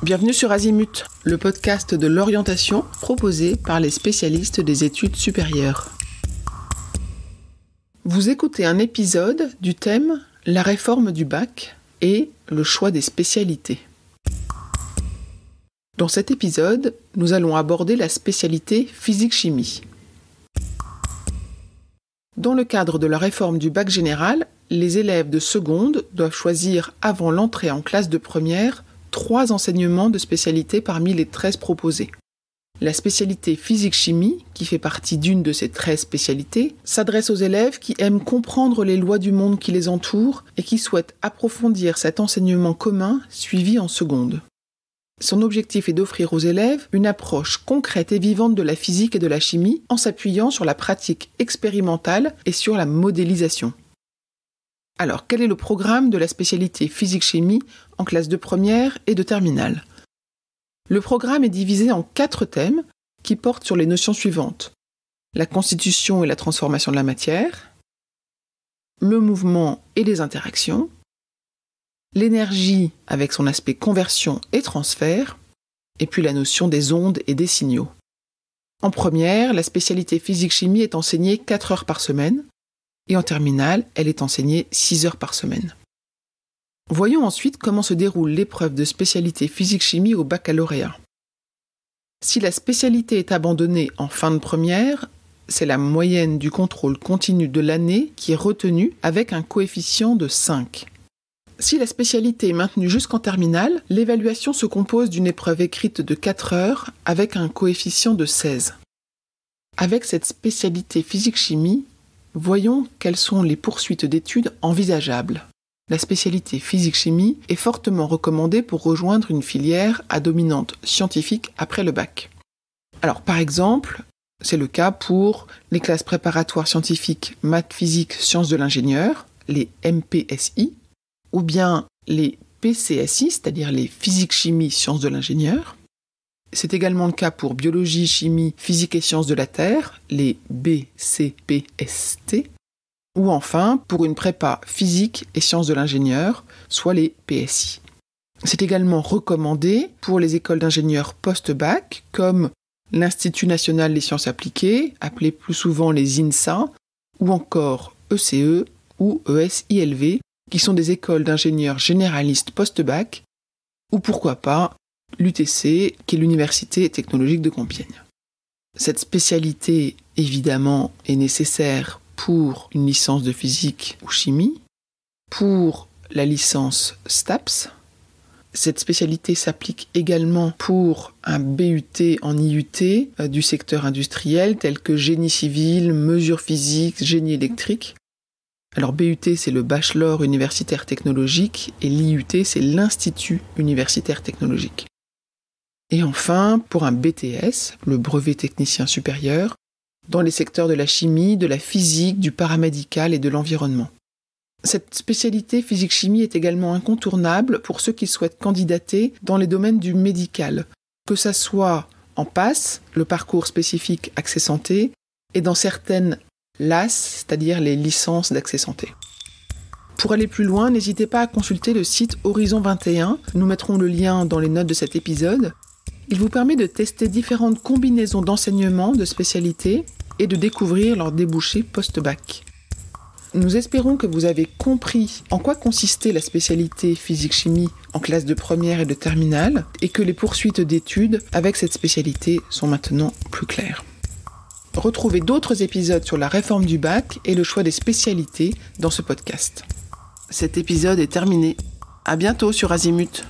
Bienvenue sur Azimut, le podcast de l'orientation proposé par les spécialistes des études supérieures. Vous écoutez un épisode du thème « La réforme du bac et le choix des spécialités ». Dans cet épisode, nous allons aborder la spécialité physique-chimie. Dans le cadre de la réforme du bac général, les élèves de seconde doivent choisir avant l'entrée en classe de première 3 enseignements de spécialité parmi les 13 proposés. La spécialité physique-chimie, qui fait partie d'une de ces 13 spécialités, s'adresse aux élèves qui aiment comprendre les lois du monde qui les entoure et qui souhaitent approfondir cet enseignement commun suivi en seconde. Son objectif est d'offrir aux élèves une approche concrète et vivante de la physique et de la chimie en s'appuyant sur la pratique expérimentale et sur la modélisation. Alors, quel est le programme de la spécialité physique-chimie en classe de première et de terminale ? Le programme est divisé en 4 thèmes qui portent sur les notions suivantes. La constitution et la transformation de la matière, le mouvement et les interactions, l'énergie avec son aspect conversion et transfert, et puis la notion des ondes et des signaux. En première, la spécialité physique-chimie est enseignée 4 heures par semaine, et en terminale, elle est enseignée 6 heures par semaine. Voyons ensuite comment se déroule l'épreuve de spécialité physique-chimie au baccalauréat. Si la spécialité est abandonnée en fin de première, c'est la moyenne du contrôle continu de l'année qui est retenue avec un coefficient de 5. Si la spécialité est maintenue jusqu'en terminale, l'évaluation se compose d'une épreuve écrite de 4 heures avec un coefficient de 16. Avec cette spécialité physique-chimie, voyons quelles sont les poursuites d'études envisageables. La spécialité physique-chimie est fortement recommandée pour rejoindre une filière à dominante scientifique après le bac. Alors par exemple, c'est le cas pour les classes préparatoires scientifiques maths, physique, sciences de l'ingénieur, les MPSI, ou bien les PCSI, c'est-à-dire les physique-chimie, sciences de l'ingénieur. C'est également le cas pour biologie, chimie, physique et sciences de la Terre, les BCPST, ou enfin pour une prépa physique et sciences de l'ingénieur, soit les PSI. C'est également recommandé pour les écoles d'ingénieurs post-bac, comme l'Institut national des sciences appliquées, appelé plus souvent les INSA, ou encore ECE ou ESILV, qui sont des écoles d'ingénieurs généralistes post-bac, ou pourquoi pas l'UTC, qui est l'Université technologique de Compiègne. Cette spécialité, évidemment, est nécessaire pour une licence de physique ou chimie, pour la licence STAPS. Cette spécialité s'applique également pour un BUT en IUT du secteur industriel, tel que génie civil, mesures physiques, génie électrique. Alors BUT, c'est le Bachelor universitaire technologique, et l'IUT, c'est l'Institut universitaire technologique. Et enfin, pour un BTS, le brevet technicien supérieur, dans les secteurs de la chimie, de la physique, du paramédical et de l'environnement. Cette spécialité physique-chimie est également incontournable pour ceux qui souhaitent candidater dans les domaines du médical, que ça soit en PASS, le parcours spécifique Accès Santé, et dans certaines LAS, c'est-à-dire les licences d'accès santé. Pour aller plus loin, n'hésitez pas à consulter le site Horizon 21, nous mettrons le lien dans les notes de cet épisode. Il vous permet de tester différentes combinaisons d'enseignements de spécialités et de découvrir leurs débouchés post-bac. Nous espérons que vous avez compris en quoi consistait la spécialité physique-chimie en classe de première et de terminale et que les poursuites d'études avec cette spécialité sont maintenant plus claires. Retrouvez d'autres épisodes sur la réforme du bac et le choix des spécialités dans ce podcast. Cet épisode est terminé. À bientôt sur Azimut.